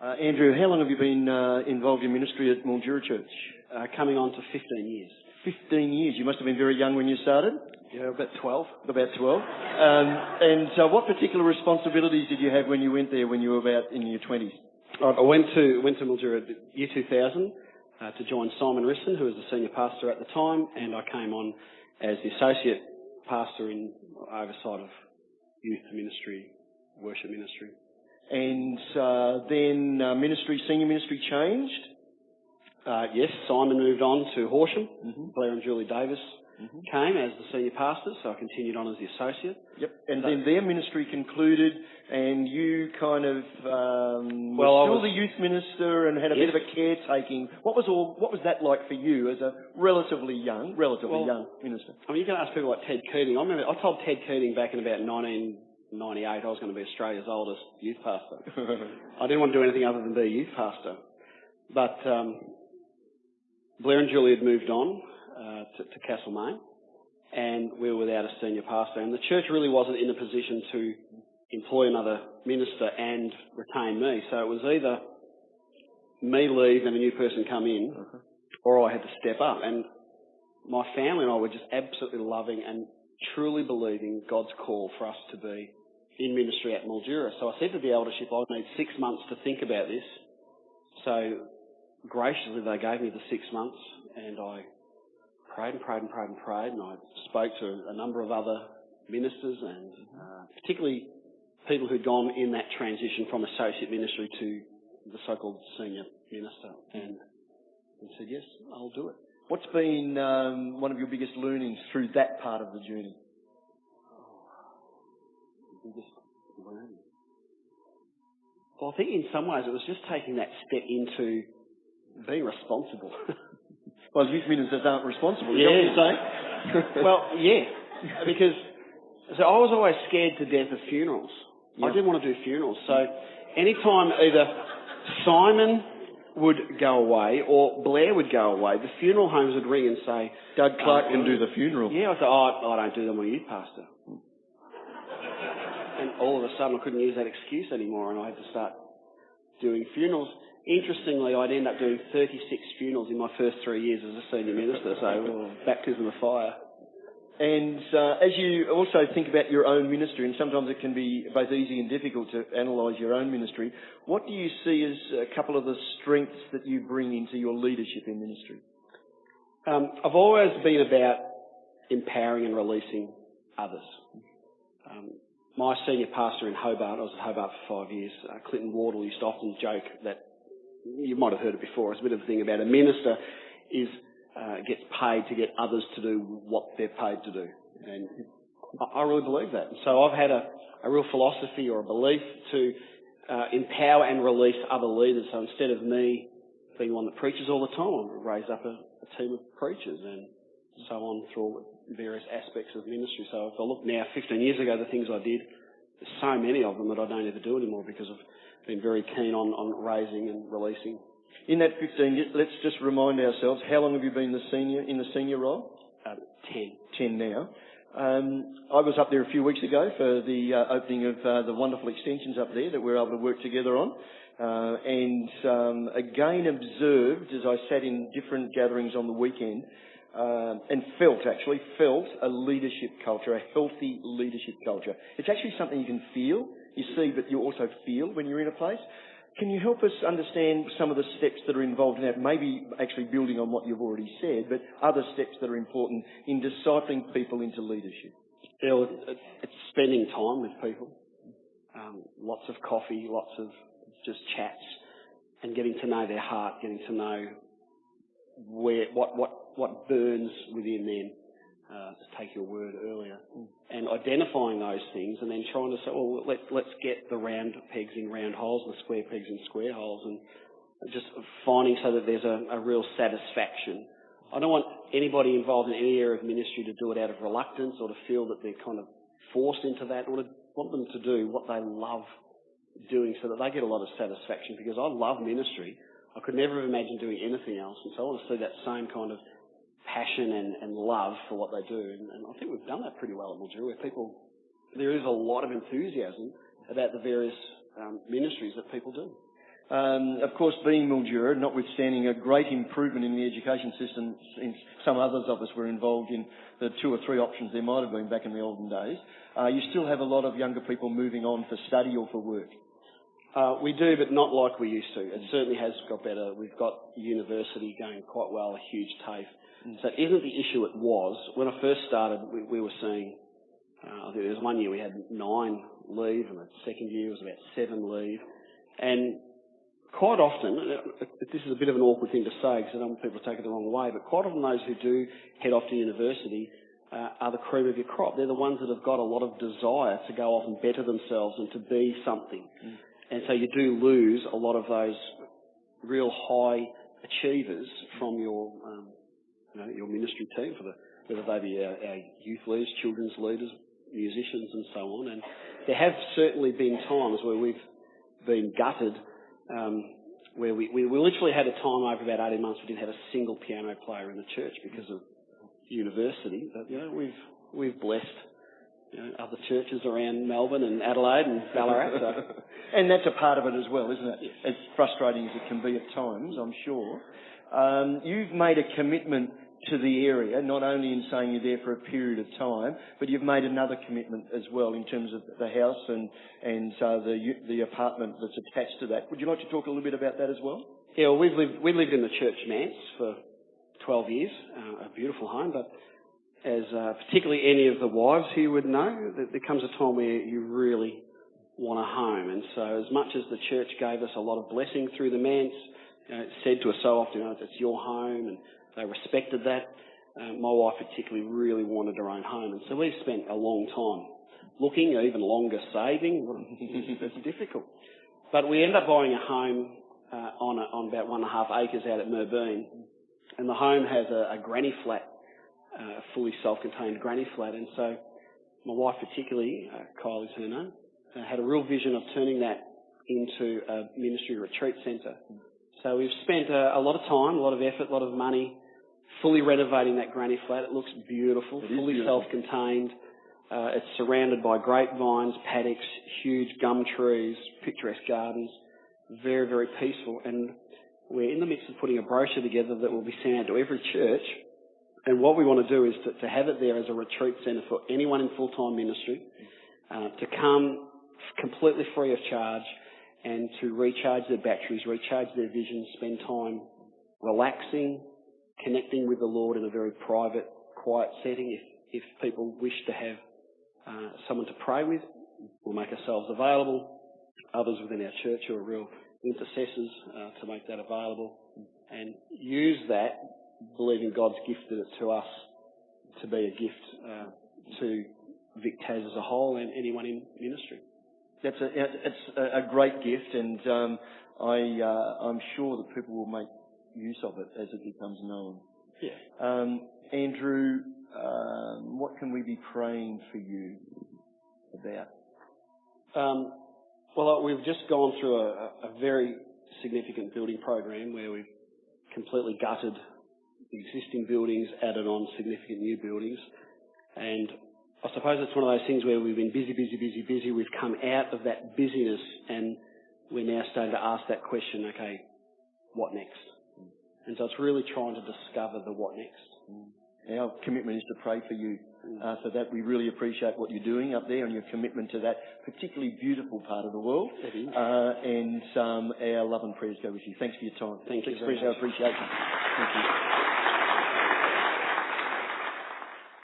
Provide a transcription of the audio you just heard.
Andrew, how long have you been involved in ministry at Mildura Church? Coming on to 15 years. 15 years. You must have been very young when you started. Yeah, about 12. About 12. What particular responsibilities did you have when you went there when you were about in your 20s? I went to Mildura year 2000 to join Simon Risson, who was the senior pastor at the time, and I came on as the associate pastor in oversight of youth ministry, worship ministry. And then senior ministry changed? Yes, Simon moved on to Horsham. Blair and Julie Davis came as the senior pastor, so I continued on as the associate. Yep. And then their ministry concluded, and you kind of were still the youth minister and had a bit of a caretaking. What was that like for you as a relatively young minister? I mean, you can ask people like Ted Keating. I remember I told Ted Keating back in about 1998 I was going to be Australia's oldest youth pastor. I didn't want to do anything other than be a youth pastor. But Blair and Julie had moved on to Castlemaine, and we were without a senior pastor. And the church really wasn't in a position to employ another minister and retain me. So it was either me leave and a new person come in, or I had to step up. And my family and I were just absolutely loving and truly believing God's call for us to be in ministry at Mildura. So I said to the eldership, I need 6 months to think about this. So graciously they gave me the 6 months, and I prayed, and I spoke to a number of other ministers and particularly people who'd gone in that transition from associate ministry to the so-called senior minister, and said, yes, I'll do it. What's been one of your biggest learnings through that part of the journey? Biggest learning? Well, I think in some ways it was just taking that step into being responsible. Well, youth ministers aren't responsible, is that what you're saying? Well, yeah, because I was always scared to death of funerals. Yep. I didn't want to do funerals. So any time either Simon would go away or Blair would go away, the funeral homes would ring and say, Doug Clark can do the funeral. Yeah, I said, I don't do them, I'm a youth pastor. And all of a sudden I couldn't use that excuse anymore, and I had to start doing funerals. Interestingly, I'd end up doing 36 funerals in my first 3 years as a senior minister, so baptism of fire. And as you also think about your own ministry, and sometimes it can be both easy and difficult to analyse your own ministry, what do you see as a couple of the strengths that you bring into your leadership in ministry? I've always been about empowering and releasing others. My senior pastor in Hobart, I was at Hobart for 5 years, Clinton Wardle, used to often joke that, you might have heard it before, it's a bit of a thing about a minister is gets paid to get others to do what they're paid to do. And I really believe that. And so I've had a real philosophy or a belief to empower and release other leaders. So instead of me being one that preaches all the time, I raise up a team of preachers and so on through various aspects of ministry. So if I look now, 15 years ago, the things I did, there's so many of them that I don't ever do anymore because I've been very keen on raising and releasing. In that 15, let's just remind ourselves, how long have you been in the senior role? 10. 10 now. I was up there a few weeks ago for the opening of the wonderful extensions up there that we're able to work together on. And again observed, as I sat in different gatherings on the weekend, and felt a leadership culture, a healthy leadership culture. It's actually something you can feel, you see, but you also feel when you're in a place. Can you help us understand some of the steps that are involved in that? Maybe actually building on what you've already said, but other steps that are important in discipling people into leadership. Yeah, it's spending time with people. Lots of coffee, lots of just chats, and getting to know their heart, getting to know what burns within them, to take your word earlier, and identifying those things, and then trying to say, well, let's get the round pegs in round holes, the square pegs in square holes, and just finding so that there's a real satisfaction. I don't want anybody involved in any area of ministry to do it out of reluctance or to feel that they're kind of forced into that. I want them to do what they love doing so that they get a lot of satisfaction, because I love ministry. I could never have imagined doing anything else, and so I want to see that same kind of passion and love for what they do. And I think we've done that pretty well at Mildura, where there is a lot of enthusiasm about the various ministries that people do. Of course, being Mildura, notwithstanding a great improvement in the education system, since some others of us were involved in the 2 or 3 options there might have been back in the olden days, you still have a lot of younger people moving on for study or for work. We do, but not like we used to. It certainly has got better. We've got university going quite well, a huge TAFE. So it isn't the issue it was. When I first started, we were seeing, I think there was one year we had 9 leave, and the second year was about 7 leave. And quite often, this is a bit of an awkward thing to say because I don't want people to take it the wrong way, but quite often those who do head off to university are the cream of your crop. They're the ones that have got a lot of desire to go off and better themselves and to be something. And so you do lose a lot of those real high achievers from your your ministry team, whether they be our youth leaders, children's leaders, musicians and so on. And there have certainly been times where we've been gutted, where we literally had a time over about 18 months we didn't have a single piano player in the church because of university. But, we've blessed other churches around Melbourne and Adelaide and Ballarat. So. And that's a part of it as well, isn't it? Yes. As frustrating as it can be at times, I'm sure. You've made a commitment to the area, not only in saying you're there for a period of time, but you've made another commitment as well in terms of the house and the apartment that's attached to that. Would you like to talk a little bit about that as well? Yeah, well, we lived in the church manse for 12 years, a beautiful home, but as particularly any of the wives here would know, there comes a time where you really want a home. And so as much as the church gave us a lot of blessing through the manse, it said to us so often, it's your home, and they respected that. My wife particularly really wanted her own home. And so we spent a long time looking, even longer saving. It's difficult. But we ended up buying a home on about 1.5 acres out at Merbeen. And the home has a granny flat, a fully self-contained granny flat. And so my wife particularly, Kylie's her name, had a real vision of turning that into a ministry retreat centre. So we've spent a lot of time, a lot of effort, a lot of money fully renovating that granny flat. It looks beautiful, fully self-contained. It's surrounded by grapevines, paddocks, huge gum trees, picturesque gardens. Very, very peaceful. And we're in the midst of putting a brochure together that will be sent out to every church. And what we want to do is to have it there as a retreat centre for anyone in full-time ministry, to come completely free of charge and to recharge their batteries, recharge their vision, spend time relaxing, connecting with the Lord in a very private, quiet setting. If people wish to have someone to pray with, we'll make ourselves available. Others within our church who are real intercessors to make that available, and use that, believing God's gifted it to us to be a gift to Vic Tas as a whole and anyone in ministry. It's a great gift, and I'm sure that people will make use of it as it becomes known. Yeah. Andrew, what can we be praying for you about? Well, we've just gone through a very significant building program where we've completely gutted the existing buildings, added on significant new buildings, and I suppose it's one of those things where we've been busy. We've come out of that busyness, and we're now starting to ask that question, okay, what next? And so it's really trying to discover the what next. Our commitment is to pray for you. For that, we really appreciate what you're doing up there and your commitment to that particularly beautiful part of the world. It is. And our love and prayers go with you. Thanks for your time. Thank you. Express our appreciation. Thank you.